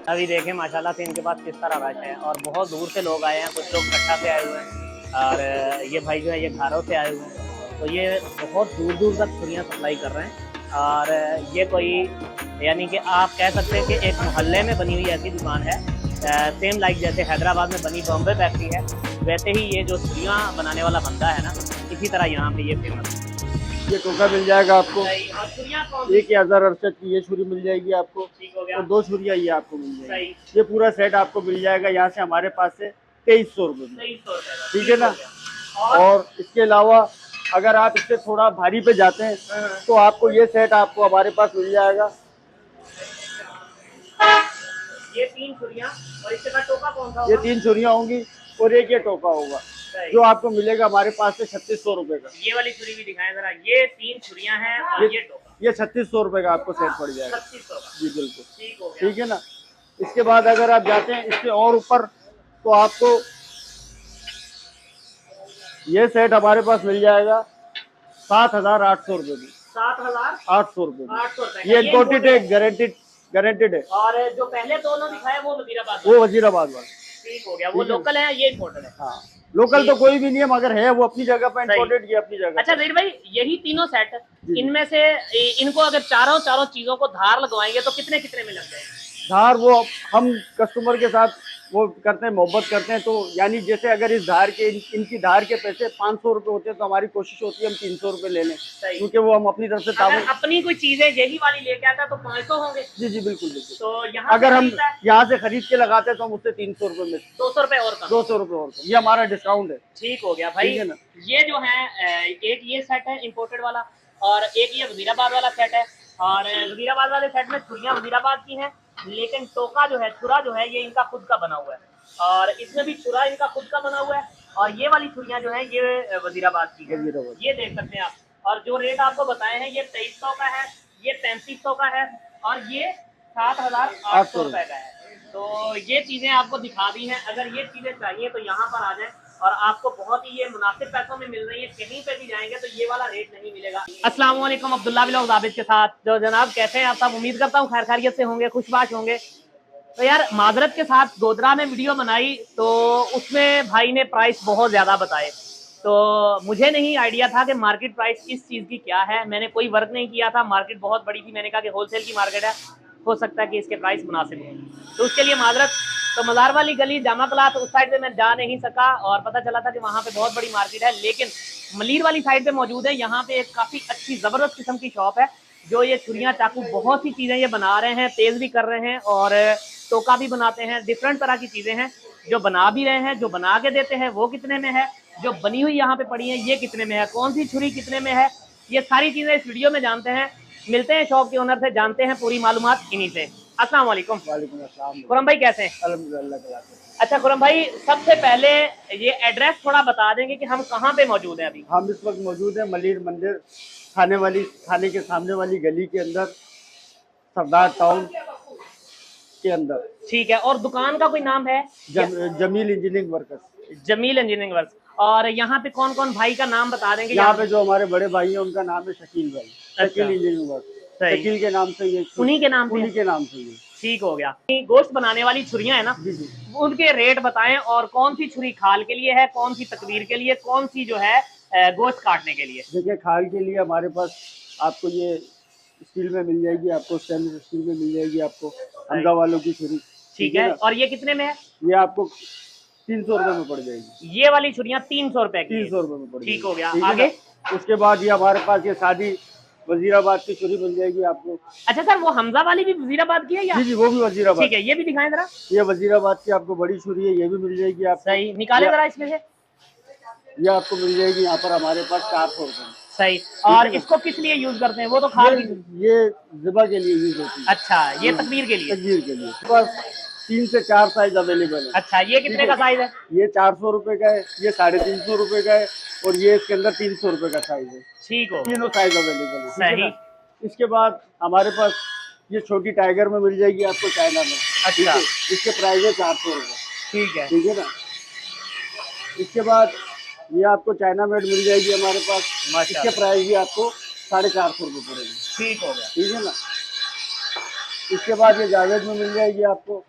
अभी देखें माशाल्लाह से इनके पास किस तरह रश है और बहुत दूर से लोग आए हैं, कुछ लोग कट्टा से आए हुए हैं और ये भाई जो है ये घारों से आए हुए हैं। तो ये बहुत दूर दूर तक छुरियाँ सप्लाई कर रहे हैं और ये कोई यानी कि आप कह सकते हैं कि एक मोहल्ले में बनी हुई ऐसी दुकान है, सेम लाइक जैसे हैदराबाद में बनी बॉम्बे फैक्ट्री है, वैसे ही ये जो छुरियाँ बनाने वाला बंदा है ना, इसी तरह यहाँ पे ये फेमस है। ये टोका मिल जाएगा आपको। और छुरियाँ कौन सी? 1068 की ये छुरी मिल जाएगी आपको। ठीक हो गया। और 2 छुरियाँ ये आपको मिल जाएगी। ये पूरा सेट आपको मिल जाएगा यहाँ से हमारे पास से 2300 रुपये में। 2300 ठीक है ना। और इसके अलावा अगर आप इससे थोड़ा भारी पे जाते हैं तो आपको ये सेट आपको हमारे पास मिल जाएगा। ये 3 छुरियाँ और इसके बाद टोका कौन सा होगा? ये 3 छुरियाँ होंगी और एक ये टोका होगा जो आपको मिलेगा हमारे पास से 3600 रुपये का। ये वाली छुरी भी दिखाएं जरा। ये 3 छुरियाँ हैं और ये टोका। ये 3600 रुपये का आपको सेट पड़ जाएगा। 3600 का। जी बिल्कुल। ठीक हो गया। ठीक है ना। इसके बाद अगर आप जाते हैं इसके और ऊपर तो आपको ये सेट हमारे पास मिल जाएगा 7800 रुपये की। 7800 रुपये। ये इम्पोर्टेड है, गारंटेड है। और जो पहले दोनों दिखाए वो वजीराबाद वाला। ठीक हो गया। वो लोकल है, ये इम्पोर्टेड है। हाँ, लोकल तो कोई भी नहीं है मगर है वो अपनी जगह पर, इम्पोर्टेड ये अपनी जगह। अच्छा ज़हीर भाई, यही तीनों सेट, इनमें से इनको अगर चारों चीजों को धार लगवाएंगे तो कितने कितने में लग जाएंगे? धार वो हम कस्टमर के साथ वो करते हैं, मोहब्बत करते हैं। तो यानी जैसे अगर इस धार के इनकी धार के पैसे 500 रुपये होते हैं तो हमारी कोशिश होती है हम 300 रुपये ले लें, क्योंकि वो हम अपनी तरफ से अगर अपनी कोई चीजें यही वाली लेके आता तो 500 होंगे। जी जी बिल्कुल बिल्कुल। तो यहाँ अगर हम यहाँ से खरीद के लगाते हैं तो हम उससे 300 रुपये में 200 रुपए और कम। 200 रुपये और कम। ये हमारा डिस्काउंट है। ठीक हो गया भाई। है ना। ये जो है एक ये सेट है इम्पोर्टेड वाला और एक ये वजीराबाद वाला सेट है। और वजीराबाद वाले सेट में छुरियाँ वजीराबाद की हैं, लेकिन टोका जो है, छुरा जो है, ये इनका खुद का बना हुआ है और इसमें भी छुरा इनका खुद का बना हुआ है। और ये वाली छुरियाँ जो है ये वजीराबाद की है, ये देख सकते हैं आप। और जो रेट आपको बताए हैं ये 2300 का है, ये 3500 का है और ये 7800 रुपये का है। तो ये चीज़ें आपको दिखा दी हैं। अगर ये चीज़ें चाहिए तो यहाँ पर आ जाए और आपको बहुत ही ये मुनासिब पैसों में मिल रही है। कहीं पे भी जाएंगे तो ये वाला रेट नहीं मिलेगा। अस्सलाम वालेकुम, अब्दुल्ला व्लॉग्स आबिद के साथ। जो जनाब कैसे हैं आप सब? उम्मीद करता हूँ खैर खैरियत से होंगे, खुशबाश होंगे। तो यार माजरत के साथ गोधरा में वीडियो बनाई तो उसमें भाई ने प्राइस बहुत ज़्यादा बताए, तो मुझे नहीं आइडिया था कि मार्केट प्राइस इस चीज़ की क्या है। मैंने कोई वर्क नहीं किया था, मार्केट बहुत बड़ी थी, मैंने कहा कि होलसेल की मार्केट है, हो सकता है कि इसके प्राइस मुनासिब हों, तो उसके लिए माजरत। तो मज़ार वाली गली जामा क्लास उस साइड पे मैं जा नहीं सका और पता चला था कि वहाँ पे बहुत बड़ी मार्केट है, लेकिन मलीर वाली साइड पे मौजूद है। यहाँ पे एक काफ़ी अच्छी ज़बरदस्त किस्म की शॉप है जो ये छुरियाँ चाकू बहुत सी चीज़ें ये बना रहे हैं, तेज़ भी कर रहे हैं और टोका भी बनाते हैं। डिफरेंट तरह की चीज़ें हैं जो बना भी रहे हैं, जो बना के देते हैं वो कितने में है, जो बनी हुई यहाँ पे पड़ी है ये कितने में है, कौन सी छुरी कितने में है, ये सारी चीज़ें इस वीडियो में जानते हैं। मिलते हैं शॉप के ओनर से, जानते हैं पूरी मालूमात इन्हीं से। अस्सलाम वालेकुम। वालेकुम अस्सलाम। खुरम भाई कैसे हैं? अल्हम्दुलिल्लाह। अच्छा खुरम भाई, सबसे पहले ये एड्रेस थोड़ा बता देंगे कि हम कहाँ पे मौजूद हैं अभी? हम इस वक्त मौजूद हैं मलीर मंदिर थाने के सामने वाली गली के अंदर, सरदार टाउन के अंदर। ठीक है। और दुकान का कोई नाम है? Jamil engineering workers. Jamil engineering works. और यहाँ पे कौन कौन भाई का नाम बता देंगे? यहाँ पे जो हमारे बड़े भाई हैं उनका नाम है शकील भाई। Shakeel engineering works. शकील के नाम से ये, उन्हीं के नाम से ये। ठीक हो गया। गोश्त बनाने वाली छुरियां है ना, उनके रेट बताएं और कौन सी छुरी खाल के लिए है, कौन सी तकदीर के लिए, कौन सी जो है गोश्त काटने के लिए। देखिए खाल के लिए हमारे पास आपको ये स्टील में मिल जाएगी, आपको स्टेनलेस स्टील में मिल जाएगी, आपको हमजा वालों की छुरी। ठीक है। और ये कितने में है? ये आपको 300 रुपए में पड़ जाएगी। ये वाली छुरियां 300 रुपए की? 300 रुपए में पड़ जाएगी। ठीक हो गया। आगे उसके बाद ये हमारे पास ये शादी वजीराबाद की छुरी मिल जाएगी आपको। अच्छा सर, वो हमजा वाली भी वजीराबाद की है या? जी वो भी वजीराबाद। ठीक है, ये भी दिखाएं जरा। ये वजीराबाद की आपको बड़ी छुरी है, ये भी मिल जाएगी आपको। सही, निकाले जरा इसमें से। ये आपको मिल जाएगी यहाँ पर हमारे पास 400 रुपए में। सही। और इसको किस लिए यूज करते हैं? वो तो खाल ये ज़िबा के लिए यूज होती है। अच्छा, ये तकबीर के लिए? तकबीर के लिए। बस 3 से 4 साइज अवेलेबल है। अच्छा, ये कितने का साइज है? ये 400 रुपए का है, ये 350 रुपए का है और ये इसके अंदर 300 रुपए का साइज है। ठीक हो, तीनों साइज अवेलेबल है। सही। इसके बाद हमारे पास ये छोटी टाइगर में मिल जाएगी आपको चाइना में। अच्छा। इसके प्राइस है 400 रुपए। ठीक है। ठीक है ना। इसके बाद ये आपको चाइना मेड मिल जाएगी हमारे पास। इसके प्राइस भी आपको 450 रुपए पड़ेगी। ठीक हो गया। ठीक है ना। इसके बाद ये जावेद में मिल जाएगी आपको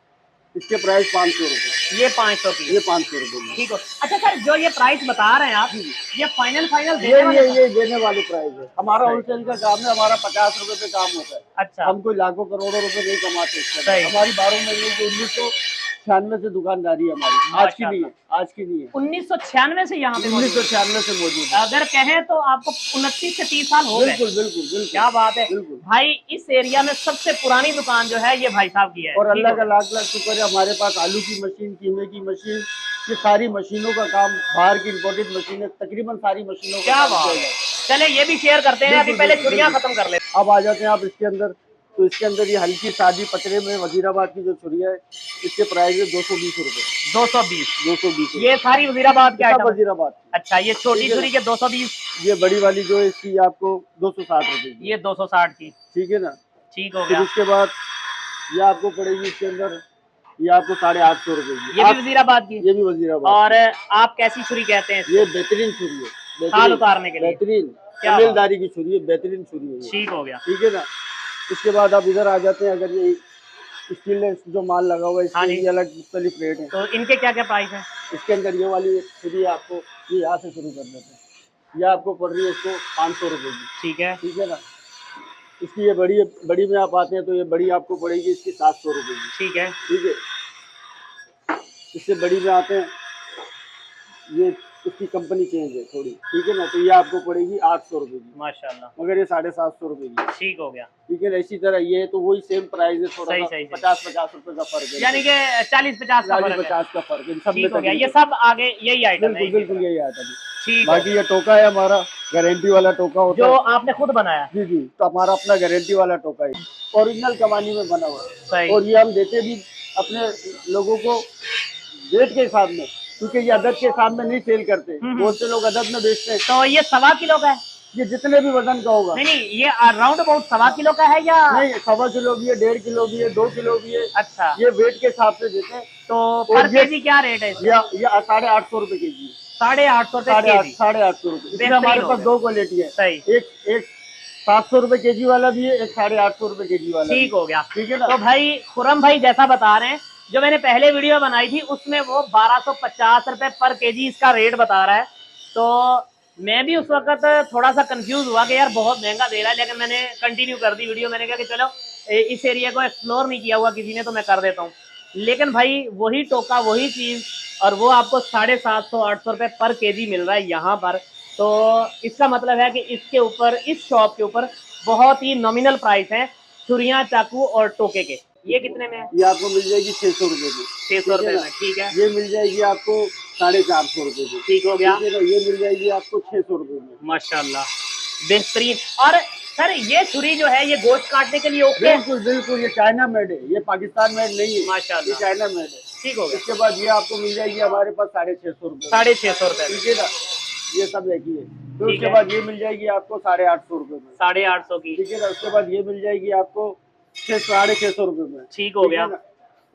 इसके प्राइस 500 रुपए। ये 500 की, ये 500 रुपए। ठीक हो। अच्छा सर, जो ये प्राइस बता रहे हैं आप, ये फाइनल ये देने वाली प्राइस है। हमारा होलसेल का काम है, हमारा 50 रुपए पे काम होता है। अच्छा, हम कोई लाखों करोड़ों रुपए नहीं कमाते इसका। हमारी 12 महीने की 1996 से दुकानदारी है हमारी, आज की नहीं है, आज की नहीं है। 1996 से यहाँ पे 1996 से मौजूद है। अगर कहें तो आपको 29 से 30 साल हो गए। बिल्कुल बिल्कुल बिल्कुल, क्या बात है बिल्कुल। भाई, इस एरिया में सबसे पुरानी दुकान जो है ये भाई साहब की है। और अल्लाह का लाख लाख शुक्र है, हमारे पास आलू की मशीन, कीमे की मशीन, ये सारी मशीनों का काम, बाहर की इम्पोर्टेड मशीनें, तकरीबन सारी मशीनों का क्या काम बात किया है। जाता है। चले ये भी शेयर करते हैं, अभी पहले छुरियां खत्म कर ले। अब आ जाते हैं आप इसके अंदर। तो इसके अंदर ये हल्की सादी पतरे में वजीराबाद की जो छुरिया है, इसके प्राइस है 220 रुपए। 220 ये सारी वजीराबाद की आइटम? वजीराबाद। अच्छा, ये छोटी छुरी के 220, ये बड़ी वाली जो है इसकी आपको 260 रुपए। ये 260 की, ठीक है ना। ठीक हो गया। उसके बाद ये आपको पड़ेगी इसके अंदर, ये आपको 850 रुपए की। ये भी वजीराबाद की? ये भी वजीराबाद। और आप कैसी छुरी कहते हैं? ये बेहतरीन छुरी है, खाल उतारने के लिए बेहतरीन कमेलदारी की छुरी है, बेहतरीन छुरी है। ठीक हो गया। ठीक है ना। इसके बाद आप इधर आ जाते हैं, अगर ये स्टील जो माल लगा हुआ है, इसके लिए अलग मुख्तलिफ रेट है। तो इनके क्या क्या प्राइस है? इसके अंदर ये वाली छुरी आपको, ये यहाँ से शुरू कर देते हैं, ये आपको पड़ रही है इसको 500 रुपए की। ठीक है, ठीक है ना। इसकी ये बड़ी में आप आते हैं तो ये बड़ी आपको पड़ेगी इसकी 700 रुपए की। ठीक है, ठीक है। इससे बड़ी में आते हैं, ये इसकी कंपनी चेंज है थोड़ी। ठीक है ना। तो ये आपको पड़ेगी 800 रुपए की। माशाल्लाह, मगर ये 750 रुपए की। ठीक हो गया। ठीक है ना। इसी तरह ये तो वही सेम प्राइस है, थोड़ा सा 50-50 रुपए का फर्क है, यानी कि 40-50 का फर्क है। 50 का फर्क है। सब ठीक हो गया। ये सब आगे यही आइटम है? बिल्कुल यही आइटम है। ठीक। बाकी ये टोका है हमारा, गारंटी वाला टोका होता है, जो आपने खुद बनाया? जी जी। तो हमारा अपना गारंटी वाला टोका है, ओरिजिनल कमानी में बना हुआ है। और ये हम देते भी अपने लोगों को रेट के हिसाब में, क्योंकि ये अदद के हिसाब में नहीं सेल करते, बहुत से लोग अदद में बेचते हैं। तो ये 1.25 किलो का है? ये जितने भी वजन का होगा। नहीं, ये अराउंड अबाउट 1.25 किलो का है या नहीं? 1.25 किलो भी है, 1.5 किलो भी है, 2 किलो भी है। अच्छा, ये वेट के हिसाब से देते हैं। तो पर केजी क्या रेट है? ये 850 रुपए के जी। 850 रुपए? 850 रुपए। हमारे पास दो क्वालिटी है, सही। एक 700 रुपए के जी वाला भी है, एक 850 रुपए के जी वाला। ठीक हो गया। ठीक है ना। तो भाई खुरम भाई जैसा बता रहे हैं, जो मैंने पहले वीडियो बनाई थी उसमें वो 1250 रुपए पर केजी इसका रेट बता रहा है। तो मैं भी उस वक्त थोड़ा सा कंफ्यूज हुआ कि यार बहुत महंगा दे रहा है, लेकिन मैंने कंटिन्यू कर दी वीडियो। मैंने कहा कि चलो इस एरिया को एक्सप्लोर नहीं किया हुआ किसी ने, तो मैं कर देता हूँ। लेकिन भाई वही टोका, वही चीज, और वो आपको 750-800 रुपए पर केजी मिल रहा है यहाँ पर। तो इसका मतलब है कि इसके ऊपर, इस शॉप के ऊपर बहुत ही नॉमिनल प्राइस है छुरियां, चाकू और टोके के। ये कितने में है? ये आपको मिल जाएगी 600 रुपए की। 600 रुपए में, ठीक है। ये मिल जाएगी आपको 450 रुपए की। ठीक हो गया। ये मिल जाएगी आपको 600 रुपए में। माशाल्लाह, बेहतरीन। और सर ये छुरी जो है ये गोश्त काटने के लिए ओके? बिल्कुल बिल्कुल, ये चाइना मेड है, ये पाकिस्तान मेड नहीं है। माशाल्लाह, ये चाइना मेड है। ठीक हो गया। इसके बाद ये आपको मिल जाएगी हमारे पास 650 रुपए। 650 रुपए, ठीक है ना। ये सब एक ही है। तो उसके बाद ये मिल जाएगी आपको 850 रुपए में। 850 की, ठीक है ना। उसके बाद ये मिल जाएगी आपको 650 रुपए में। ठीक हो गया।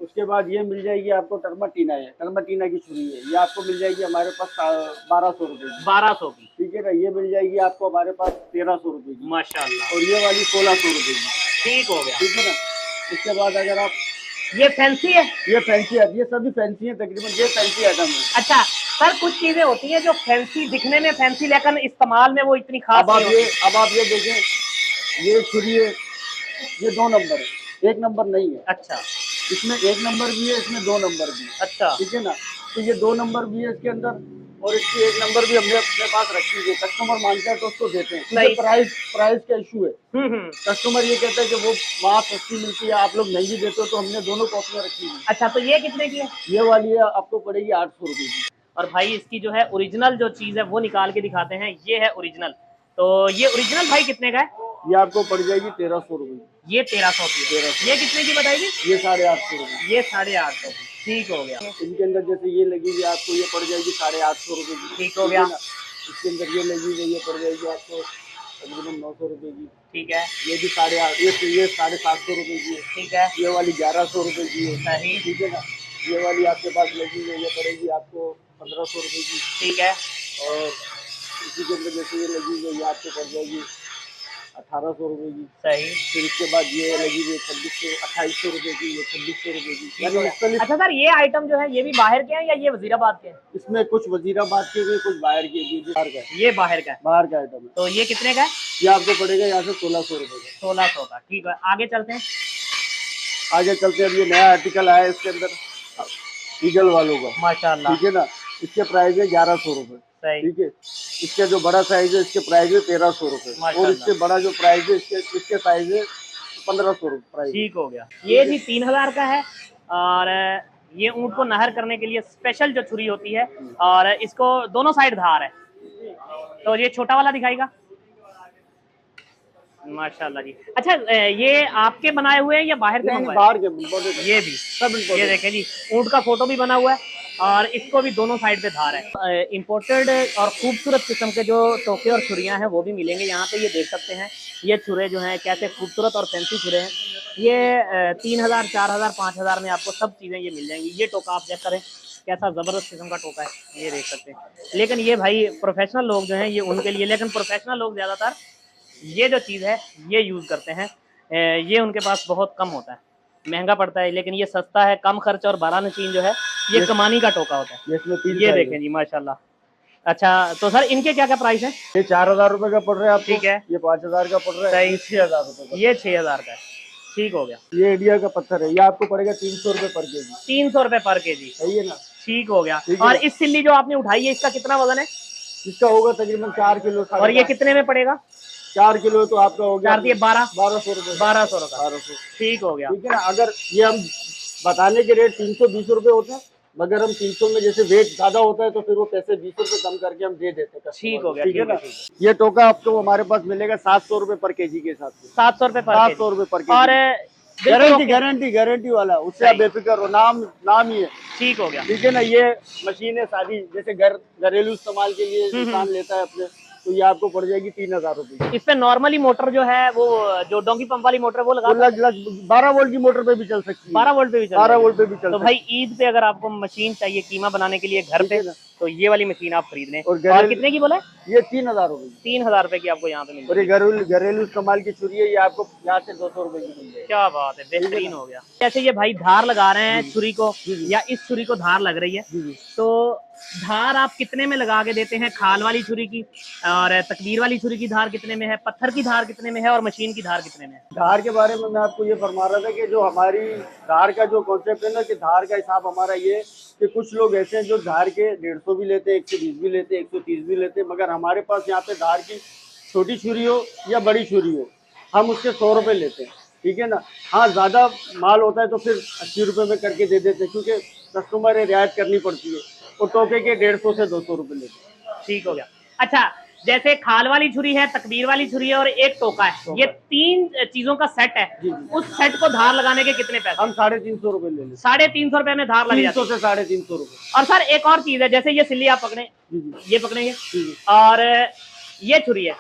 उसके बाद ये मिल जाएगी आपको टर्माटीना है, टर्माटीना की छुरी है, ये आपको मिल जाएगी हमारे पास 1200 रुपए की। 1200 की, ठीक है ना। ये मिल जाएगी आपको हमारे पास 1300 रुपए की। माशाल्लाह। और ये वाली 1600 रुपए की। ठीक हो गया। ठीक है ना। इसके बाद अगर आप, ये फैंसी है? ये फैंसी है, ये सभी फैंसी है तकरीबन, ये फैंसी आइटम है। अच्छा सर, कुछ चीजें होती हैं जो फैंसी दिखने में फैंसी, लेकिन इस्तेमाल में वो इतनी खास अब आप ये देखें, ये छुरी है, ये 2 नंबर है, 1 नंबर नहीं है। अच्छा, इसमें 1 नंबर भी है, इसमें 2 नंबर भी है। अच्छा, ठीक है ना। तो ये 2 नंबर भी है इसके अंदर, और इसकी 1 नंबर भी हमने अपने पास रखी है। कस्टमर मांगता है तो उसको देते हैं। प्राइस का इशू है। कस्टमर ये कहता है कि वो वहाँ सस्ती मिलती है, आप लोग महंगी देते हो, तो हमने दोनों कॉपियाँ रखी है। अच्छा, तो ये कितने की है? ये वाली है आपको पड़ेगी 800 रुपए की। और भाई इसकी जो है ओरिजिनल जो चीज है वो निकाल के दिखाते हैं। ये है ओरिजिनल। तो ये ओरिजिनल भाई कितने का है? ये आपको पड़ जाएगी 1300 रुपए। ये 1300 की है। ये कितने की बताएगी? ये 850 रुपए। ये 850 की, ठीक हो गया। इनके अंदर जैसे ये लगेगी आपको, ये पड़ जाएगी 850 रुपए की। ठीक हो गया। इसके अंदर ये लगेगी, ये पड़ जाएगी आपको तकरीबन 900 रुपए की। ठीक है। ये भी 850, ये 750 रुपए की है। ठीक है। ये वाली 1100 रुपए की है। सही। ठीक है ना। ये वाली आपके पास लगेगी, ये पड़ेगी आपको 1500 रुपए की। ठीक है। और इसी के अंदर जैसे ये लगेगी, ये आपको पड़ जाएगी 1800 रुपए की। सही। फिर इसके बाद ये लगी हुई 2800 रुपए की, ये 2600 रुपए की। यानी मुख्तलिफ। अच्छा सर, ये आइटम जो है ये भी बाहर के हैं या ये वजीराबाद के हैं? इसमें कुछ वजीराबाद के भी, कुछ बाहर के भी। बाहर का है। ये बाहर का है। बाहर का आइटम है। तो ये कितने का है? ये आपको पड़ेगा यहाँ से 1600 रुपए का। 1600 का। ठीक है, आगे चलते हैं। आगे चलते हैं। अब ये नया आर्टिकल आया है इसके अंदर, ईगल वालों का। माशाल्लाह। ठीक है ना। इसके प्राइस है 1100 रुपए। सही। ठीक है। इसका जो बड़ा साइज है इसके प्राइस है 1300 रुपए। और इससे बड़ा जो प्राइस है इसके साइज है 1500 रुपए प्राइस। ठीक हो गया। ये जी 3000 का है। और ये ऊंट को नहर करने के लिए स्पेशल जो छुरी होती है, और इसको दोनों साइड धार है। तो ये छोटा वाला दिखाएगा। माशाल्लाह जी। अच्छा, ये आपके बनाए हुए हैं या बाहर से मंगवाए? बाहर के। ये भी सब। ये देखें जी, ऊंट का फोटो भी बना हुआ है और इसको भी दोनों साइड पे धार है। इम्पोर्टेड और खूबसूरत किस्म के जो टोके और छुरियां हैं वो भी मिलेंगे यहाँ पे। ये देख सकते हैं ये छुरे जो हैं कैसे खूबसूरत और फैंसी छुरे हैं। ये 3000, 4000, 5000 में आपको सब चीज़ें ये मिल जाएंगी। ये टोका आप चेक करें कैसा ज़बरदस्त किस्म का टोका है, ये देख सकते हैं। लेकिन ये भाई प्रोफेशनल लोग जो हैं ये उनके लिए, लेकिन प्रोफेशनल लोग ज़्यादातर ये जो चीज़ है ये यूज़ करते हैं। ये उनके पास बहुत कम होता है, महंगा पड़ता है, लेकिन ये सस्ता है, कम खर्च और बड़ा नशीन जो है ये कमानी का टोका होता है। ये देखें जी माशाल्लाह। अच्छा, तो सर इनके क्या क्या प्राइस है? ये 4000 रुपए का पड़ रहा है आपको। ठीक है। ये 5000 का पड़ रहा है। 6000 रुपए का। ये 6000 का है। ठीक हो गया। ये इंडिया का पत्थर है, ये आपको पड़ेगा 300 रुपए पर केजी। 300 रुपए पर केजी। सही है ना। ठीक हो गया। और इस सिल्ली जो आपने उठाई है इसका कितना वजन है? इसका होगा तकरीबन 4 किलो। और ये कितने में पड़ेगा? 4 किलो तो आपका हो गया 1200 रुपए। 1200 का। 1200। ठीक हो गया। ठीक है ना। अगर ये हम बताने के रेट 320 रुपए होते हैं, मगर हम 300 में जैसे वेट ज्यादा होता है तो फिर वो पैसे 20 रुपए कम करके हम दे देते हैं। ठीक हो गया। ठीक है ना। ये टोका आपको हमारे पास मिलेगा 700 रुपए पर केजी के हिसाब से। 700 रुपए पर 700 रुपए पर केजी। और गारंटी वाला, उससे आप बेफिक्र हो। नाम ही है। ठीक हो गया। ठीक है ना। ये मशीन है सादी, जैसे घरेलू इस्तेमाल के लिए इंसान लेता है अपने, तो ये आपको पड़ जाएगी 3000 रुपए। इस पे नॉर्मली मोटर जो है वो जो डोंकी पंप वाली मोटर वो लगा 12 वोल्ट की मोटर पे भी चल सकती है। 12 वोल्ट पे भी चल 12 वोल्ट पे भी चल। तो भाई ईद पे अगर आपको मशीन चाहिए कीमा बनाने के लिए घर पे, तो ये वाली मशीन आप खरीद लें। और कितने की बोला? ये 3000 रुपए। 3000 रुपए की आपको यहाँ पे मिलेगी। और ये घरेलू इस्तेमाल की छुरी है, ये आपको यहाँ से 200 रुपए की मिल जाएगी। क्या बात है, बेहतरीन हो गया। जैसे ये भाई धार लगा रहे हैं छुरी को, या इस छुरी को धार लग रही है, तो धार आप कितने में लगा के देते हैं? खाल वाली छुरी की और तकदीर वाली छुरी की धार कितने में है? पत्थर की धार कितने में है? और मशीन की धार कितने में है? धार के बारे में मैं आपको ये फरमा रहा था कि जो हमारी धार का जो कॉन्सेप्ट है ना, कि धार का हिसाब हमारा ये कि कुछ लोग ऐसे हैं जो धार के 150 भी लेते हैं, 120 भी लेते हैं, 130 भी लेते हैं, मगर हमारे पास यहाँ पे धार की छोटी छुरी हो या बड़ी छुरी हो, हम उसके 100 रुपए लेते हैं। ठीक है ना। हाँ, ज्यादा माल होता है तो फिर 80 रुपए में करके दे देते हैं, क्योंकि कस्टमर रियायत करनी पड़ती है। और टोके के 150 से 200 रुपए लेते हैं। ठीक हो गया। अच्छा, जैसे खाल वाली छुरी है, तकदीर वाली छुरी है और एक टोका है, ये 3 चीजों का सेट है। उस सेट को धार लगाने के कितने पैसे? हम 350 रुपए ले लेते। 350 रुपए में धार लग जाती है। 300 से 350 रुपए। और सर एक और चीज है, जैसे ये सिल्ली आप पकड़े, ये पकड़ेंगे, और ये छुरी है,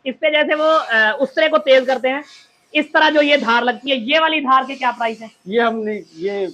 इस पे जैसे वो उस तरह को तेज करते हैं, इस तरह जो ये धार लगती है, ये वाली धार के क्या प्राइस है? ये हम नहीं, ये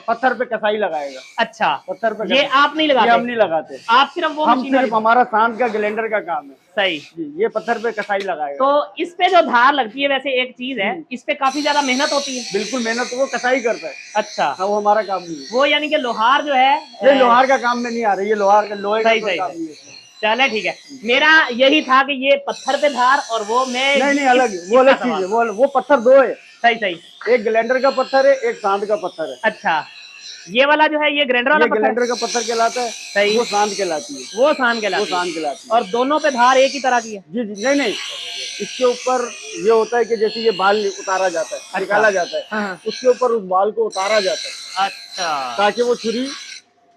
पत्थर पे कसाई लगाएगा। अच्छा, पत्थर पे ये आप नहीं लगाते? हम नहीं लगाते। आप सिर्फ वो हम सिर्फ हमारा सांड का ग्लेंडर का काम है। सही जी, ये पत्थर पे कसाई लगाएगा। तो इस पे जो धार लगती है, वैसे एक चीज है, इस पे काफी ज्यादा मेहनत होती है। बिल्कुल मेहनत तो वो कसाई करता है। अच्छा, वो हमारा काम नहीं है। वो यानी कि लोहार जो है, ये लोहार का काम में नहीं आ रही, ये लोहे का काम नहीं है। चले ठीक है। मेरा यही था कि ये पत्थर पे धार और वो मैं नहीं अलग, वो अलग चीज है। वो पत्थर 2 है। सही। एक ग्लेंडर का पत्थर है, एक सांड का पत्थर है। अच्छा, ये वाला जो है ये ग्राइंडर वाला ग्लेंडर का पत्थर कहलाता है। सही। वो सांड कहलाती है। वो सांड कहलाती है। और दोनों पे धार एक ही तरह की है? जी नहीं, इसके ऊपर ये होता है कि जैसे ये बाल उतारा जाता है, निकाला जाता है। हाँ। उसके ऊपर उस बाल को उतारा जाता है। अच्छा, ताकि वो छुरी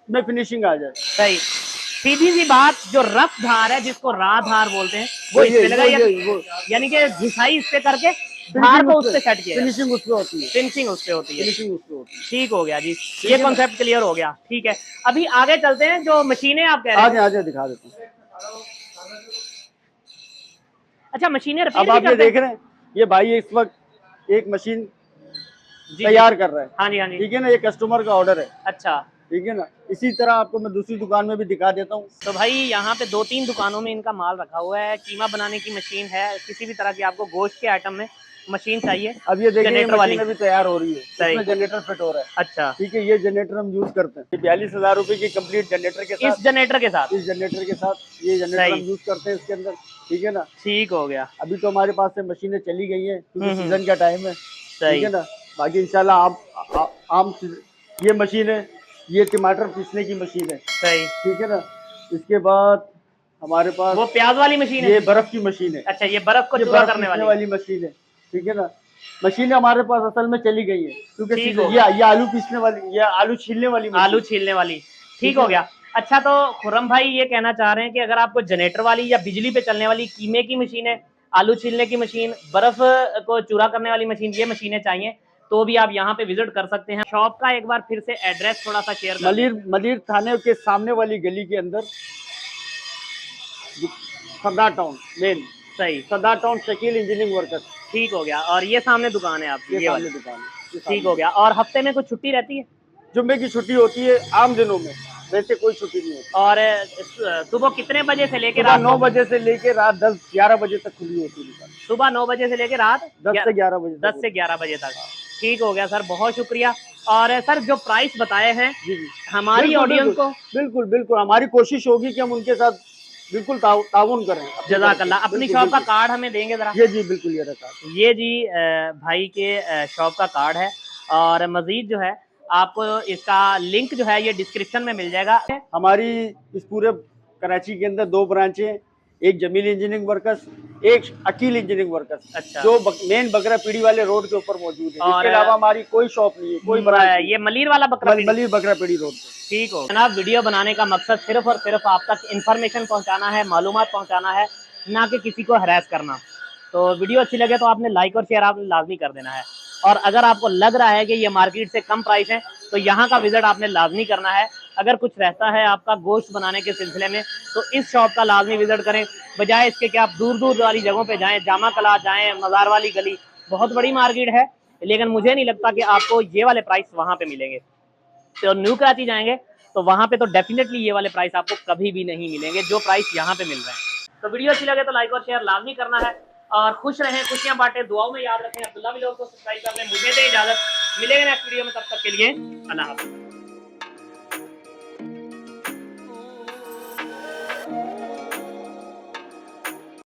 में फिनिशिंग आ जाए। सही। सीधी सी बात, जो रफ धार है जिसको रा धार बोलते हैं, वो इस पे लगा, यानी कि घिसाई इस पे करके धार को उस पे सेट किया, फिनिशिंग उस पे होती है। फिनिशिंग उस पे होती है। ठीक हो गया जी, ये कॉन्सेप्ट क्लियर हो गया। ठीक है, अभी आगे चलते हैं। जो मशीनें आप कह रहे हैं, आगे दिखा देते हैं। अच्छा, मशीनें अब आप ये देख रहे हैं, ये भाई इस वक्त एक मशीन तैयार कर रहा है। हाँ जी। ठीक है ना। ये कस्टमर का ऑर्डर है। अच्छा, ठीक है ना। इसी तरह आपको मैं दूसरी दुकान में भी दिखा देता हूँ। तो भाई यहाँ पे 2-3 दुकानों में इनका माल रखा हुआ है। कीमा बनाने की मशीन है, किसी भी तरह की आपको गोश्त के आइटम में मशीन चाहिए। अब ये देखिए, ये जनरेटर वाली मशीन अभी तैयार हो रही है, सही। इसमें जनरेटर फिट हो रहा है। अच्छा, ठीक है, ये जनरेटर हम यूज करते हैं 42,000 रुपए की कंप्लीट जनरेटर के साथ। इस जनरेटर के साथ इस जनरेटर के साथ ये जनरेटर हम सही, यूज करते हैं इसके अंदर। ठीक है ना। ठीक हो गया। अभी तो हमारे पास से मशीनें चली गई हैं क्योंकि सीजन का टाइम है। ठीक सही है ना। बाकी इंशाल्लाह आम ये मशीन है, ये टमाटर पीसने की मशीन है। सही। ठीक है ना। इसके बाद हमारे पास वो प्याज वाली मशीन है। ये बर्फ की मशीन है। अच्छा, ये बर्फ को ये चूरा बर्फ करने पीसने वाली वाली मशीन है। ठीक है ना। मशीनें हमारे पास असल में चली गई है क्योंकि ठीक हो सीजन गया। ये आलू पीसने वाली, ये आलू छीलने वाली मशीन। आलू छीलने वाली, ठीक हो गया। अच्छा, तो खुर्रम भाई ये कहना चाह रहे हैं कि अगर आपको जनरेटर वाली या बिजली पे चलने वाली कीमे की मशीन है, आलू छीलने की मशीन, बर्फ को चूरा करने वाली मशीन, ये मशीनें चाहिए तो भी आप यहाँ पे विजिट कर सकते हैं। शॉप का एक बार फिर से एड्रेस थोड़ा सा शेयर कर मलिर थाने के सामने वाली गली के अंदर, सरदार टाउन मेन। सही, सरदार टाउन शकील इंजीनियरिंग वर्कर्स। ठीक हो गया। और ये सामने दुकान है आपकी, ये वाली दुकान है। ठीक हो गया। और हफ्ते में कुछ छुट्टी रहती है? जुम्मे की छुट्टी होती है आम दिनों में, वैसे कोई छुट्टी नहीं होती। और सुबह कितने बजे से लेकर सुबह रात 9 बजे से लेकर रात 10-11 बजे तक खुली होती है दुकान। सुबह 9 बजे से लेकर रात 10 से 11 बजे 10 से 11 बजे तक। ठीक हो गया सर, बहुत शुक्रिया। और सर जो प्राइस बताए हैं जी जी, हमारी ऑडियंस को, बिल्कुल बिल्कुल हमारी कोशिश होगी कि हम उनके साथ बिल्कुल ताउन करें। जज़ाकल्लाह। अपनी शॉप का कार्ड हमें देंगे जरा? ये जी बिल्कुल, ये रखा। ये जी भाई के शॉप का कार्ड है। और मजीद जो है आपको इसका लिंक जो है ये डिस्क्रिप्शन में मिल जाएगा। हमारी इस पूरे कराची के अंदर 2 ब्रांचें हैं, एक जमील इंजीनियरिंग वर्कर्स, एक अकील इंजीनियरिंग वर्कर्स। अच्छा, जो मेन बकरा पीढ़ी वाले रोड के ऊपर मौजूद है। और इसके अलावा हमारी कोई शॉप नहीं है, कोई ब्रांच। ये मलिर वाला बकरा मलिर बकरा पीढ़ी रोड पे। ठीक हो जनाब। वीडियो बनाने का मकसद सिर्फ और सिर्फ आप तक इन्फॉर्मेशन पहुंचाना है, मालूमात पहुंचाना है, ना कि किसी को हरास करना। तो वीडियो अच्छी लगे तो आपने लाइक और शेयर आपने लाजमी कर देना है। और अगर आपको लग रहा है कि ये मार्केट से कम प्राइस है तो यहाँ का विजिट आपने लाजमी करना है। अगर कुछ रहता है आपका गोश्त बनाने के सिलसिले में तो इस शॉप का लाजमी विजिट करें, बजाय इसके कि आप दूर दूर वाली जगहों पे जाएं, जामा कला जाएं, मज़ार वाली गली, बहुत बड़ी मार्केट है लेकिन मुझे नहीं लगता कि आपको ये वाले प्राइस वहाँ पे मिलेंगे। तो न्यू कराची जाएंगे तो वहाँ पे तो डेफिनेटली ये वाले प्राइस आपको कभी भी नहीं मिलेंगे जो प्राइस यहाँ पे मिल रहे हैं। तो वीडियो अच्छी लगे तो लाइक और शेयर लाजमी करना है। और खुश रहें, खुशियां बांटें, दुआओं में याद रखें। अब्दुल्ला व्लॉग को सब्सक्राइब कर लें। मुझे दें इजाजत, मिलेंगे नेक्स्ट वीडियो में, तब तक के लिए अल्लाह हाफ़िज़।